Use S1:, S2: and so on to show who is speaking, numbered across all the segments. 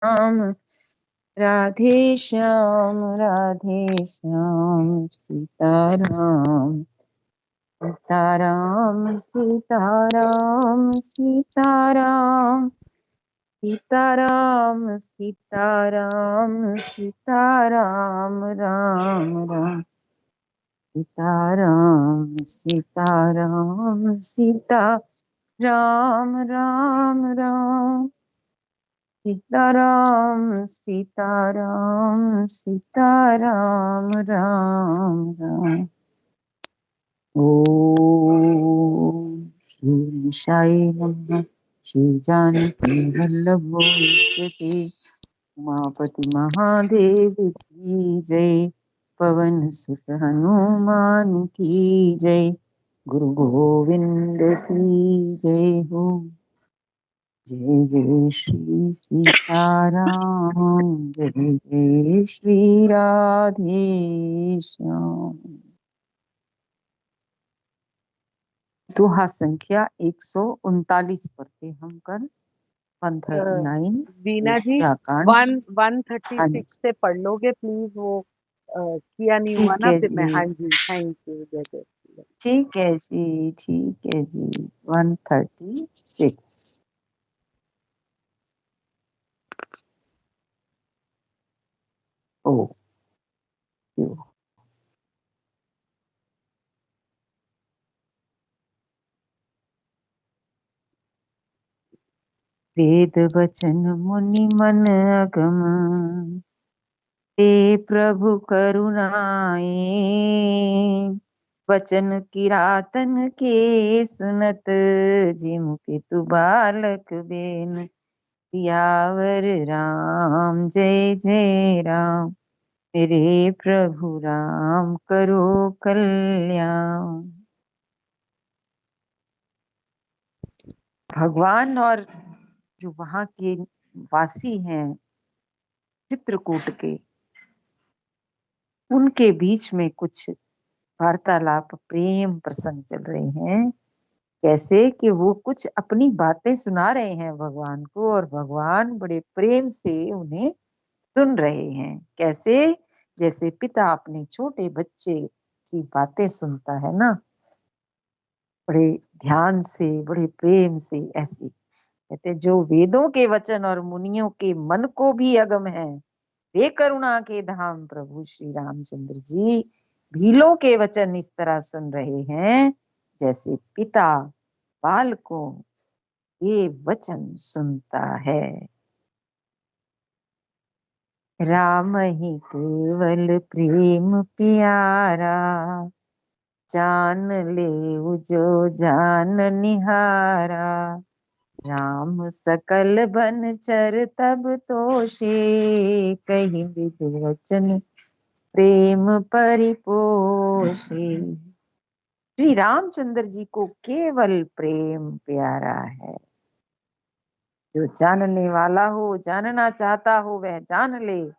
S1: श्याम राधे श्याम राधे श्याम सीताराम सीताराम सीताराम सीताराम सीताराम सीताराम सीताराम राम राम सीताराम सीताराम सीता राम राम राम सीताराम सीताराम सीताराम राम राम। ओम श्री साई नमः। श्री जानकी वल्लभो विद्यते उमापति महादेव की जय। पवन सुत हनुमान की जय। गुरु गोविंद की जय हो। जय जय श्री सीताराम जय जय श्री राधे श्याम। दोहा संख्या 139 पढ़ते हम कल 139
S2: बीना जी
S1: कांड
S2: 136 से पढ़ लोगे प्लीज, वो किया नहीं हुआ ना फिर मैं। हाँ जी, थैंक यू। जय जय।
S1: ठीक है जी, ठीक है जी। 136। ओ वेद वचन मुनि मन अगम ते प्रभु करुणाए। वचन किरातन के सुनत जिम पितु बालक बेन। सियावर राम जय जय राम मेरे प्रभु राम करो कल्याण। भगवान और जो वहां के वासी हैं चित्रकूट के, उनके बीच में कुछ वार्तालाप प्रेम प्रसंग चल रहे हैं। कैसे कि वो कुछ अपनी बातें सुना रहे हैं भगवान को, और भगवान बड़े प्रेम से उन्हें सुन रहे हैं। कैसे? जैसे पिता अपने छोटे बच्चे की बातें सुनता है ना, बड़े ध्यान से, बड़े प्रेम से। ऐसी कहते जो वेदों के वचन और मुनियों के मन को भी अगम है, वे करुणा के धाम प्रभु श्री रामचंद्र जी भीलों के वचन इस तरह सुन रहे हैं जैसे पिता बालकों ये वचन सुनता है। राम ही केवल प्रेम प्यारा, जान ले जो जान निहारा। राम सकल बन चर तब तोषे, कहीं विध वचन प्रेम परिपोषे। श्री रामचंद्र जी को केवल प्रेम प्यारा है। जो जानने वाला हो, जानना चाहता हो, वह जान ले।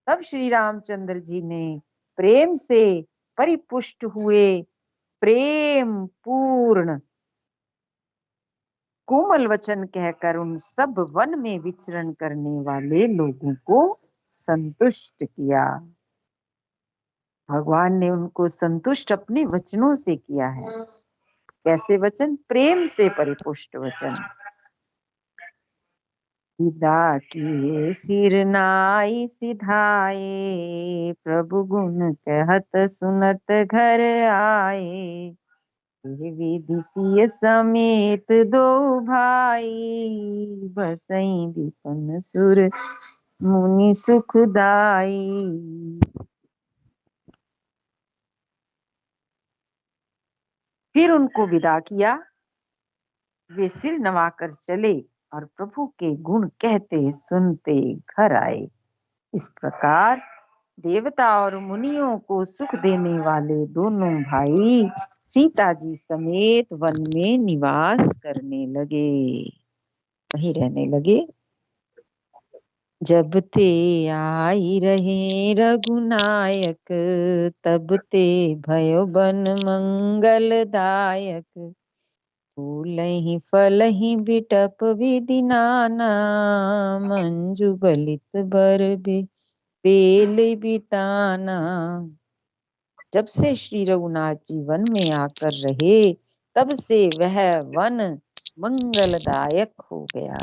S1: तब श्री रामचंद्र जी ने प्रेम से परिपुष्ट हुए, प्रेम पूर्ण कोमल वचन कहकर उन सब वन में विचरण करने वाले लोगों को संतुष्ट किया। भगवान ने उनको संतुष्ट अपने वचनों से किया है। कैसे वचन? प्रेम से परिपुष्ट वचन। विदा किए सिर नाई सिधाए, प्रभु गुण कहत सुनत घर आए। विधि सिय समेत दो भाई, बसई विपन सुर मुनि सुखदाई। फिर उनको विदा किया, वे सिर नवाकर चले और प्रभु के गुण कहते सुनते घर आए। इस प्रकार देवता और मुनियों को सुख देने वाले दोनों भाई सीता जी समेत वन में निवास करने लगे, वहीं रहने लगे। जब ते आई रहे रघुनायक, तब ते भयो बन मंगलदायक। फूलहि फलहि बिटप विधि नाना, मंजू बलित बर बेल बिताना। जब से श्री रघुनाथ जी वन में आकर रहे, तब से वह वन मंगलदायक हो गया।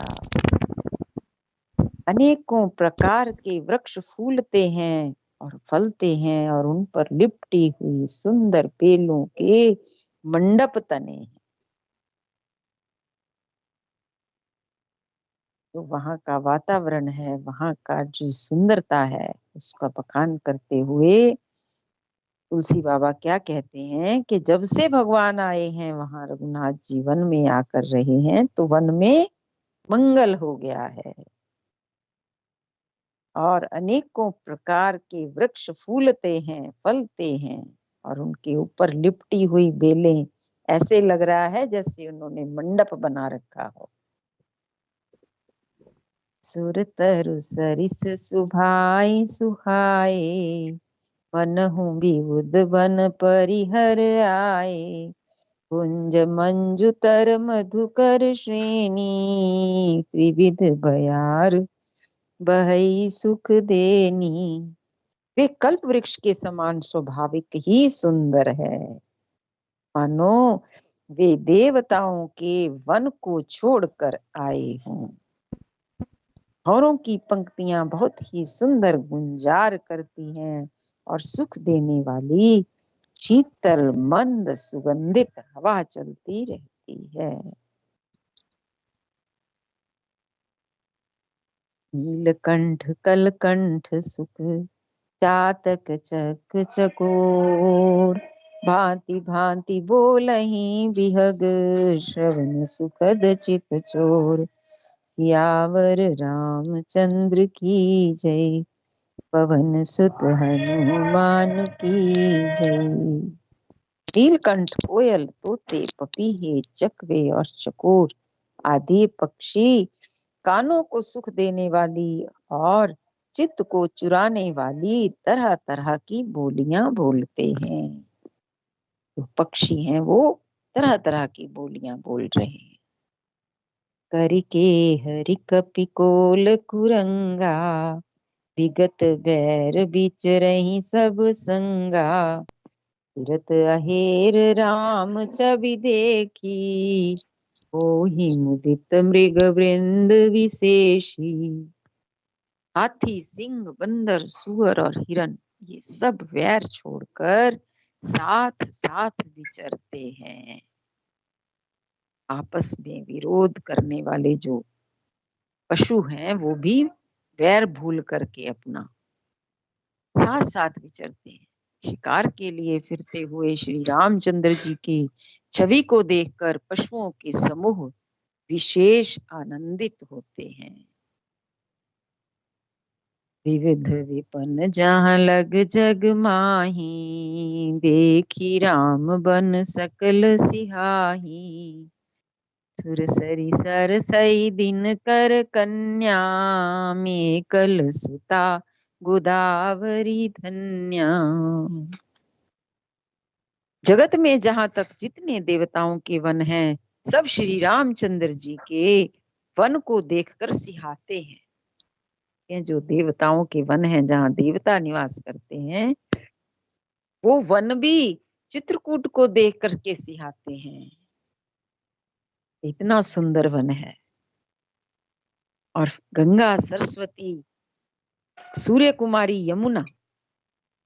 S1: अनेकों प्रकार के वृक्ष फूलते हैं और फलते हैं, और उन पर लिपटी हुई सुंदर बेलों के मंडप तने हैं। तो वहां का वातावरण है, वहां का जो सुंदरता है, उसका बखान करते हुए तुलसी बाबा क्या कहते हैं कि जब से भगवान आए हैं वहां रघुनाथ जी वन में आकर रहे हैं, तो वन में मंगल हो गया है, और अनेकों प्रकार के वृक्ष फूलते हैं, फलते हैं, और उनके ऊपर लिपटी हुई बेलें, ऐसे लग रहा है जैसे उन्होंने मंडप बना रखा हो। सुर तरु सरिस सुभाई सुहाए, मनहु विबुध बन परिहर आए। कुंज मंजुतर मधुकर श्रेणी, त्रिविध बयार बहई सुख देनी। वे कल्प वृक्ष के समान स्वाभाविक ही सुंदर है, मानो वे देवताओं के वन को छोड़कर आए हों। हौरों की पंक्तियां बहुत ही सुंदर गुंजार करती हैं, और सुख देने वाली शीतल मंद सुगंधित हवा चलती रहती है। नीलकंठ कलकंठ सुख चातक चक चकोर, भांति भांति बोलहि बिहग श्रवण सुखद चित चोर। सियावर रामचंद्र की जय, पवन सुत हनुमान की जय। नीलकंठ, कोयल, तोते, पपीहे, चकवे और चकोर आदि पक्षी कानों को सुख देने वाली और चित्त को चुराने वाली तरह तरह की बोलियां बोलते हैं। जो पक्षी हैं वो तरह तरह की बोलियां बोल रहे हैं। करिके हरि कपिकोल कुरंगा, विगत बैर बिचरहि सब संगा। तीरथ अहेर राम छवि देखी, ओहि मुदित मृग वृंद विशेषी। हाथी, सिंह, बंदर, सुअर और हिरन, ये सब वैर छोड़कर साथ साथ विचरते हैं। आपस में विरोध करने वाले जो पशु हैं वो भी वैर भूल करके अपना साथ साथ विचरते हैं। शिकार के लिए फिरते हुए श्री रामचंद्र जी की छवि को देखकर पशुओं के समूह विशेष आनंदित होते हैं। विविध विपन जहाँ लग जग माही, देखी राम बन सकल सिहाही। सुरसरी सरसई दिन कर कन्या, मेकल सुता गोदावरी धन्या। जगत में जहां तक जितने देवताओं के वन हैं, सब श्री रामचंद्र जी के वन को देखकर सिहाते हैं। ये जो देवताओं के वन हैं, जहां देवता निवास करते हैं, वो वन भी चित्रकूट को देख करके सिहाते हैं। इतना सुंदर वन है। और गंगा, सरस्वती, सूर्य कुमारी, यमुना,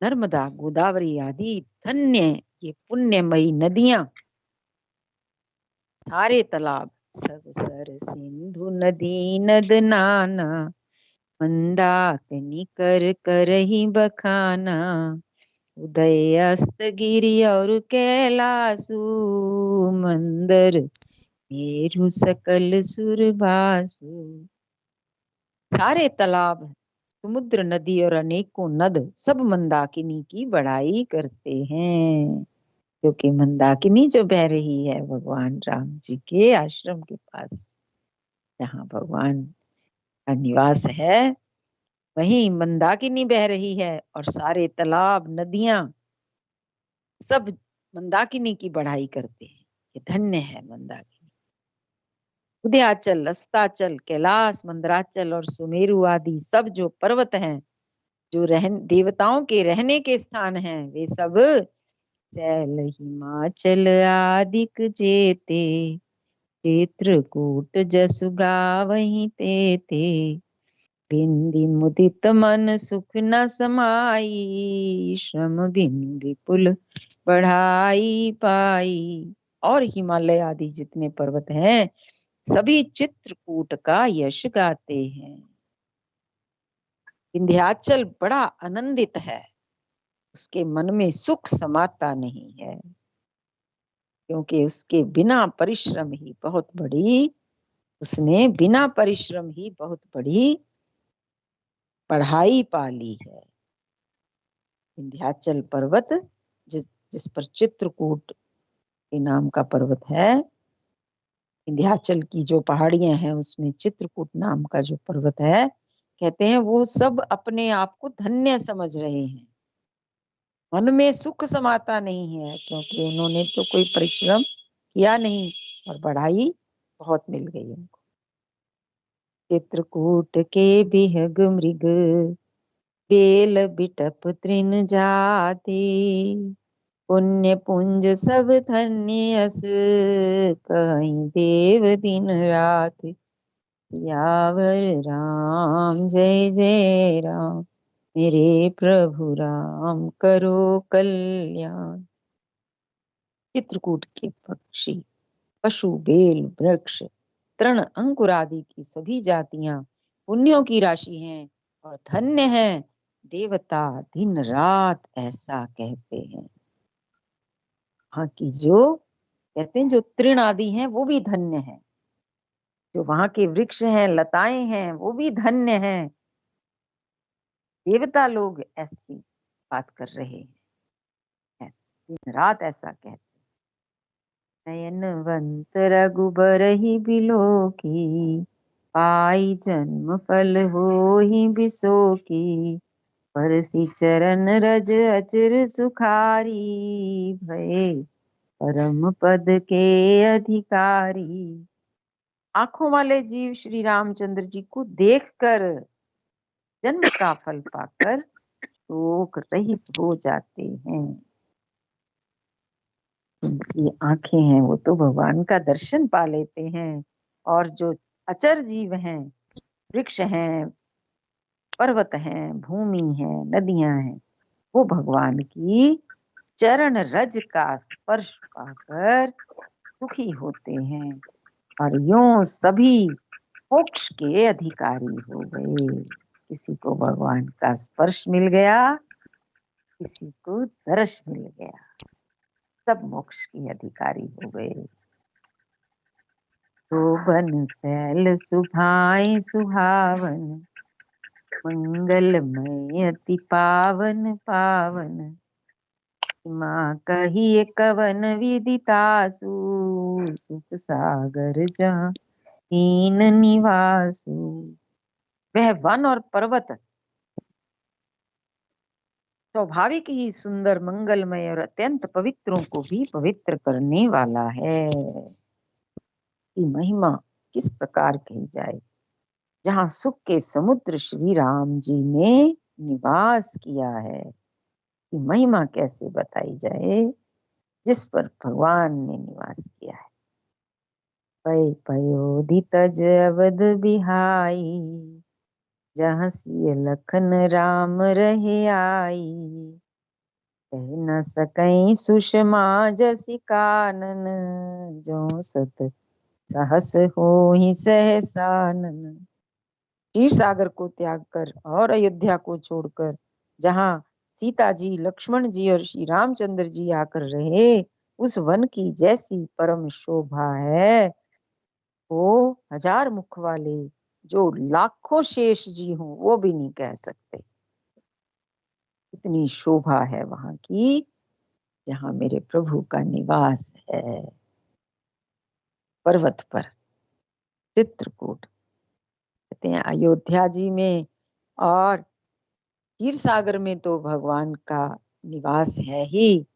S1: नर्मदा, गोदावरी आदि धन्य ये पुण्यमयी नदियां, सारे तालाब, सब सर सिंधु नदी नद नाना, मंदाकिनी कर करहि बखाना। उदय अस्त गिरि और कैलासु, मंदर मेरु सकल सुरभासु। सारे तालाब, समुद्र, नदी और अनेकों नद सब मंदाकिनी की बड़ाई करते हैं, क्योंकि मंदाकिनी जो बह रही है भगवान राम जी के आश्रम के पास, जहाँ भगवान का निवास है, वहीं मंदाकिनी बह रही है, और सारे तालाब, नदियां सब मंदाकिनी की बढ़ाई करते हैं। ये धन्य है मंदाकिनी। उदयाचल, अस्ताचल, कैलाश, मंदराचल और सुमेरु आदि सब जो पर्वत हैं, जो देवताओं के रहने के स्थान हैं, वे सब चैल हिमाचल आदिक जेते, चित्रकूट जसु गावहीं ते बिंदी मुदित मन सुख न समाई, श्रम बिन विपुल बढ़ाई पाई। और हिमालय आदि जितने पर्वत हैं, सभी चित्रकूट का यश गाते हैं। विंध्याचल बड़ा आनंदित है, उसके मन में सुख समाता नहीं है, क्योंकि उसके बिना परिश्रम ही बहुत बड़ी उसने बिना परिश्रम ही बहुत बड़ी पढ़ाई पा ली है। विंध्याचल पर्वत जिस पर चित्रकूट के नाम का पर्वत है, विंध्याचल की जो पहाड़ियां हैं उसमें चित्रकूट नाम का जो पर्वत है, कहते हैं वो सब अपने आप को धन्य समझ रहे हैं, मन में सुख समाता नहीं है, क्योंकि उन्होंने तो कोई परिश्रम किया नहीं और बढ़ाई बहुत मिल गई उनको। चित्रकूट के बिहग मृग बेल बिटप तृण जाति, पुण्य पुंज सब धन्य अस कहीं देव दिन रात। सियावर राम जय जय राम, मेरे प्रभु राम करो कल्याण। चित्रकूट के पक्षी, पशु, बेल, वृक्ष, तृण, अंकुर आदि की सभी जातियां पुण्यों की राशि हैं और धन्य हैं। देवता दिन रात ऐसा कहते हैं। हाँ की जो कहते हैं जो तृण आदि हैं वो भी धन्य हैं, जो वहां के वृक्ष हैं, लताएं हैं, वो भी धन्य हैं। देवता लोग ऐसी बात कर रहे हैं, दिन रात ऐसा कहते। नयनवंत रघुबर ही बिलो की, पाई जन्म फल हो ही बिसो की, परसी चरण रज अचिर सुखारी, भये परम पद के अधिकारी। आंखों वाले जीव श्री रामचंद्र जी को देखकर जन्म का फल पाकर शोक रहित हो जाते हैं। उनकी आंखें हैं वो तो भगवान का दर्शन पा लेते हैं, और जो अचर जीव हैं, वृक्ष हैं, पर्वत हैं, भूमि है, नदियां हैं, वो भगवान की चरण रज का स्पर्श पाकर सुखी होते हैं, और यूं सभी मोक्ष के अधिकारी हो गए। किसी को भगवान का स्पर्श मिल गया, किसी को दर्श मिल गया, सब मोक्ष के अधिकारी हो गए। शोभन शैल सुभाए सुहावन, मंगलमय अति पावन पावन, माँ कहिए कवन विदितासु, सुख सागर जहाँ हीन निवासु। वह वन और पर्वत स्वाभाविक ही सुंदर, मंगलमय और अत्यंत पवित्रों को भी पवित्र करने वाला है। की महिमा किस प्रकार कही जाए, जहाँ सुख के समुद्र श्री राम जी ने निवास किया है, की महिमा कैसे बताई जाए, जिस पर भगवान ने निवास किया है। पय पयोधि तज अवध बिहाई, जहाँ सिय लखन राम रहे आई, कह न सकई सुषमा जसि कानन, जो सत सहस होहि सहसानन। क्षीर सागर को त्याग कर और अयोध्या को छोड़कर जहाँ सीता जी, लक्ष्मण जी और श्री रामचंद्र जी आकर रहे, उस वन की जैसी परम शोभा है, वो हजार मुख वाले जो लाखों शेष जी हों वो भी नहीं कह सकते। इतनी शोभा है वहां की, जहां मेरे प्रभु का निवास है, पर्वत पर चित्रकूट। कहते हैं अयोध्या जी में और क्षीर सागर में तो भगवान का निवास है ही,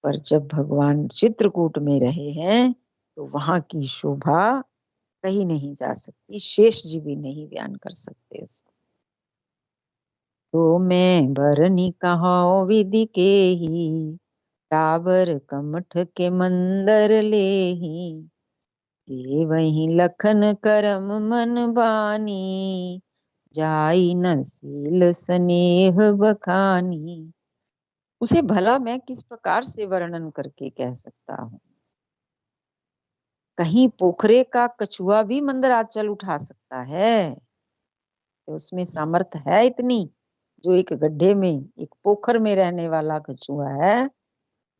S1: पर जब भगवान चित्रकूट में रहे हैं तो वहां की शोभा कही नहीं जा सकती, शेष जी भी नहीं बयान कर सकते इसको। तो मैं बरनी कहाओ विधि के ही, टाबर कमठ के मंदर ले ही, ते वही लखन करम मन बानी, जाई न सील स्नेह बखानी। उसे भला मैं किस प्रकार से वर्णन करके कह सकता हूँ। कहीं पोखरे का कछुआ भी मंदराचल उठा सकता है, तो उसमें सामर्थ है इतनी। जो एक गड्ढे में, एक पोखर में रहने वाला कछुआ है,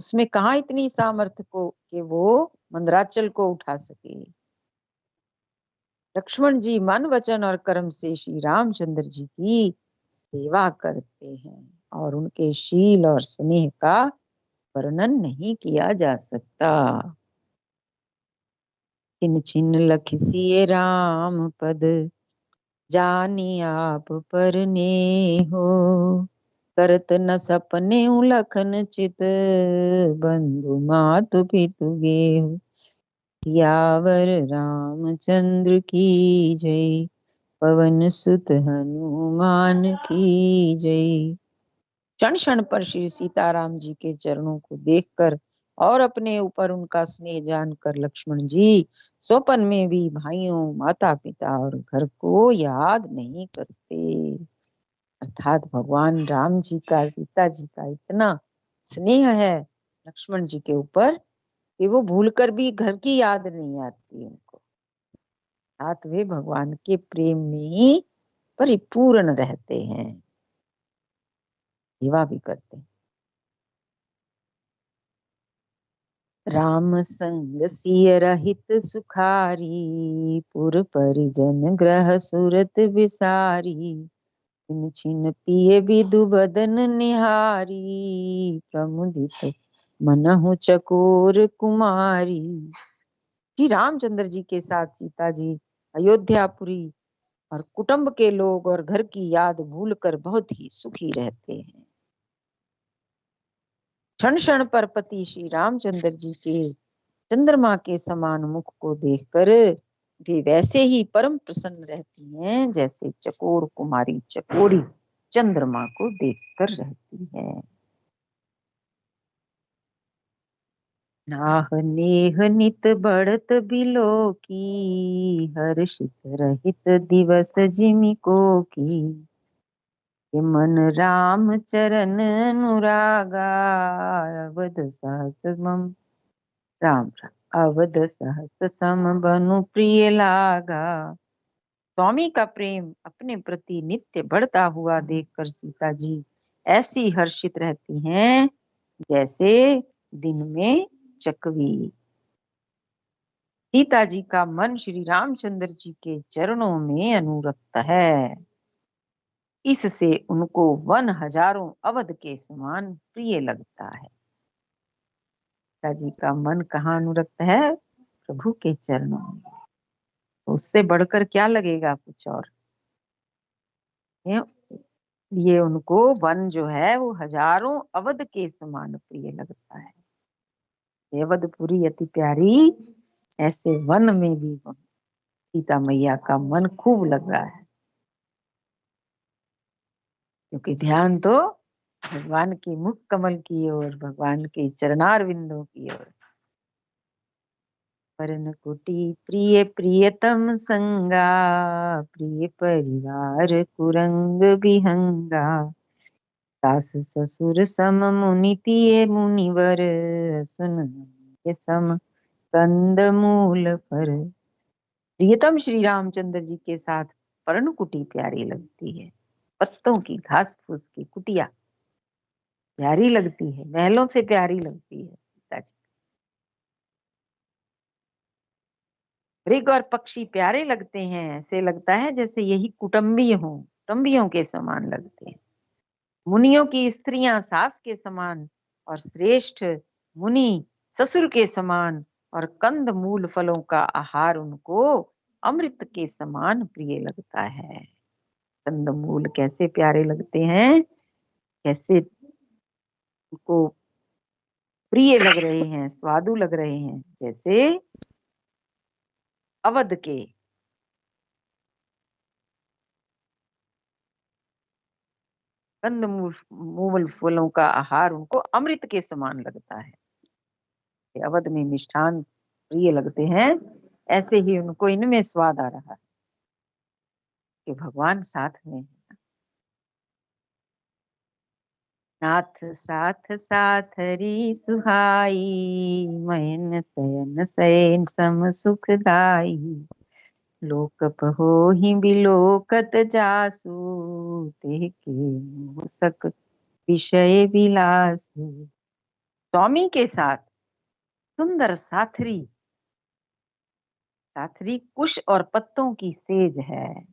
S1: उसमें कहाँ इतनी सामर्थ्य को कि वो मंदराचल को उठा सके। लक्ष्मण जी मन वचन और कर्म से श्री रामचंद्र जी की सेवा करते हैं, और उनके शील और स्नेह का वर्णन नहीं किया जा सकता। छिन छिन लखिसिए राम पद, जानी आप परने हो, करत न सपने उलखन चित, बंधु मातु पितु गेहु, सियावर रामचंद्र की जय, पवन सुत हनुमान की जय। क्षण क्षण पर श्री सीताराम जी के चरणों को देखकर और अपने ऊपर उनका स्नेह जानकर लक्ष्मण जी स्वपन में भी भाइयों, माता पिता और घर को याद नहीं करते। अर्थात भगवान राम जी का, सीता जी का इतना स्नेह है लक्ष्मण जी के ऊपर कि वो भूलकर भी घर की याद नहीं आती उनको। साथ वे भगवान के प्रेम में ही परिपूर्ण रहते हैं, सेवा भी करते हैं। राम संग सिय रहित सुखारी, पुर परिजन ग्रह सुरत विसारी, छिन छिन पिए बिदु बदन निहारी, प्रमुदित मनहु चकोर कुमारी। श्री रामचंद्र जी के साथ सीता जी अयोध्यापुरी और कुटुंब के लोग और घर की याद भूलकर बहुत ही सुखी रहते हैं। क्षण क्षण पर पति श्री रामचंद्र जी के चंद्रमा के समान मुख को देखकर वे वैसे ही परम प्रसन्न रहती हैं जैसे चकोर कुमारी चकोरी चंद्रमा को देखकर रहती है। नाह नेह नित बढ़त बिलो की, हर्षित रहित दिवस जिमि को की, ये मन राम चरण अनुरागा, अवध सहस मम राम राम, अवध सहस सम बनु प्रिय लागा। स्वामी का प्रेम अपने प्रति नित्य बढ़ता हुआ देखकर सीता जी ऐसी हर्षित रहती हैं जैसे दिन में चकवी। सीता जी का मन श्री रामचंद्र जी के चरणों में अनुरक्त है, इससे उनको वन हजारों अवध के समान प्रिय लगता है। सीता जी का मन कहाँ अनुरक्त है? प्रभु के चरणों में। उससे बढ़कर क्या लगेगा कुछ और। ये उनको वन जो है वो हजारों अवध के समान प्रिय लगता है। अवधपुरी अति प्यारी, ऐसे वन में भी सीता मैया का मन खूब लग रहा है, क्योंकि ध्यान तो भगवान के मुख कमल की ओर, भगवान के चरणार विंदों की ओर। परन कुटी प्रिय प्रियतम संगा, प्रिय परिवार कुरंग विहंगा, सास ससुर सम मुनि तिये मुनिवर, सुन के सम कंद मूल पर। प्रियतम श्री रामचंद्र जी के साथ पर्णकुटी प्यारी लगती है, पत्तों की घास फूस की कुटिया प्यारी लगती है, महलों से प्यारी लगती है सीता जी। मृग और पक्षी प्यारे लगते हैं, ऐसे लगता है जैसे यही कुटुंबी हों, कुटुंबियों के समान लगते हैं। मुनियों की स्त्रियां सास के समान, और श्रेष्ठ मुनि ससुर के समान, और कंद मूल फलों का आहार उनको अमृत के समान प्रिय लगता है। कंद मूल कैसे प्यारे लगते हैं, कैसे उनको प्रिय लग रहे हैं, स्वादु लग रहे हैं, जैसे अवध के कंद मूल फूलों का आहार उनको अमृत के समान लगता है। अवध में मिष्ठान प्रिय लगते हैं, ऐसे ही उनको इनमें स्वाद आ रहा है कि भगवान साथ में है। नाथ साथ साथरी सुहाई, मयन सयन सैन सम सुखदाई। लोकप होहि बिलोकत जासु, तेह के मोसक विषय विलासु। स्वामी के साथ सुंदर साथरी, साथरी कुश और पत्तों की सेज है।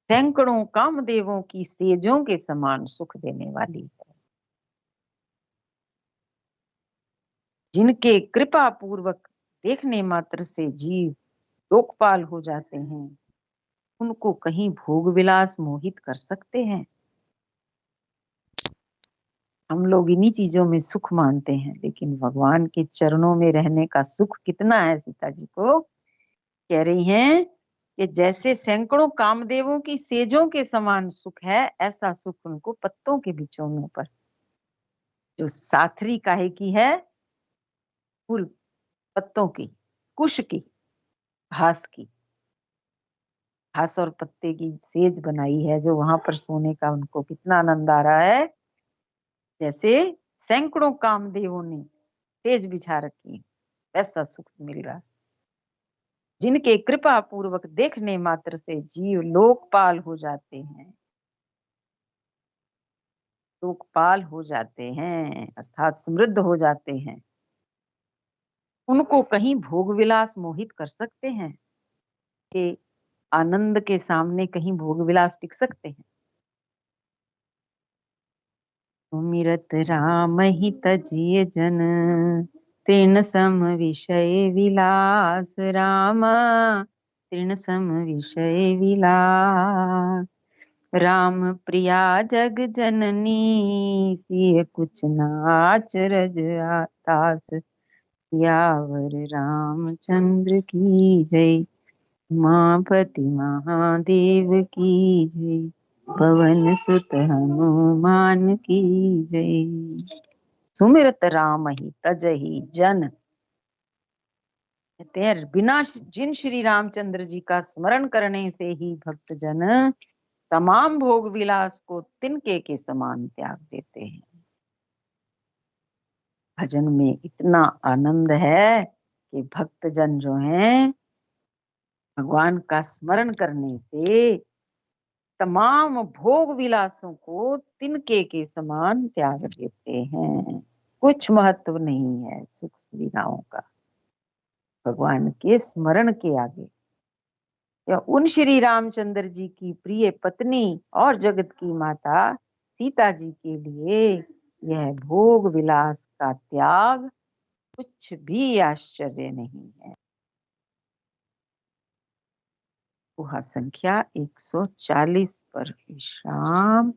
S1: सैकड़ों कामदेवों की सेजों के समान सुख देने वाली है। जिनके कृपा पूर्वक देखने मात्र से जीव लोकपाल हो जाते हैं, उनको कहीं भोग विलास मोहित कर सकते हैं। हम लोग इन्हीं चीजों में सुख मानते हैं, लेकिन भगवान के चरणों में रहने का सुख कितना है। सीता जी को कह रही हैं कि जैसे सैकड़ों कामदेवों की सेजों के समान सुख है, ऐसा सुख उनको पत्तों के बिछोनों पर, जो साथरी काहे की है, फूल पत्तों की, कुश की, घास की, घास और पत्ते की सेज बनाई है, जो वहां पर सोने का उनको कितना आनंद आ रहा है। जैसे सैकड़ों कामदेवों ने सेज बिछा रखी, वैसा सुख मिल रहा है। जिनके कृपा पूर्वक देखने मात्र से जीव लोकपाल हो जाते हैं, लोकपाल हो जाते हैं अर्थात समृद्ध हो जाते हैं, उनको कहीं भोग विलास मोहित कर सकते हैं कि आनंद के सामने कहीं भोग विलास टिक सकते हैं। सुमिरत राम ही तजिय जन, तृण सम विषय विलास। रामा तृण सम विषय विलास। राम प्रिया जग जननी, सिय कुछ नाच रज तास। यावर रामचंद्र की जय, उमापति महादेव की जय। पवन सुत हनुमान की जय। सुमिरत राम ही तजहि जन, कहते हैं बिना जिन श्री रामचंद्र जी का स्मरण करने से ही भक्त जन तमाम भोग विलास को तिनके के समान त्याग देते हैं। भजन में इतना आनंद है कि भक्त जन जो हैं, भगवान का स्मरण करने से तमाम भोग विलासों को तिनके के समान त्याग देते हैं। कुछ महत्व नहीं है सुख सुविधाओं का भगवान के स्मरण के आगे। या उन श्री रामचंद्र जी की प्रिय पत्नी और जगत की माता सीता जी के लिए यह भोग विलास का त्याग कुछ भी आश्चर्य नहीं है। गुहा संख्या 140 पर विश्राम।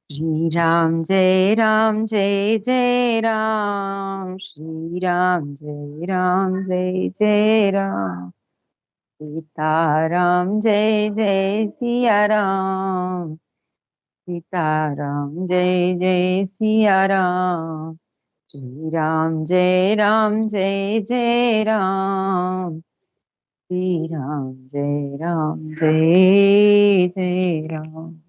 S1: श्री राम जय जय राम, श्री राम जय राम। सीताराम जय सिया राम, सीताराम जय सिया राम। श्री राम जय राम, श्री राम जय जय राम।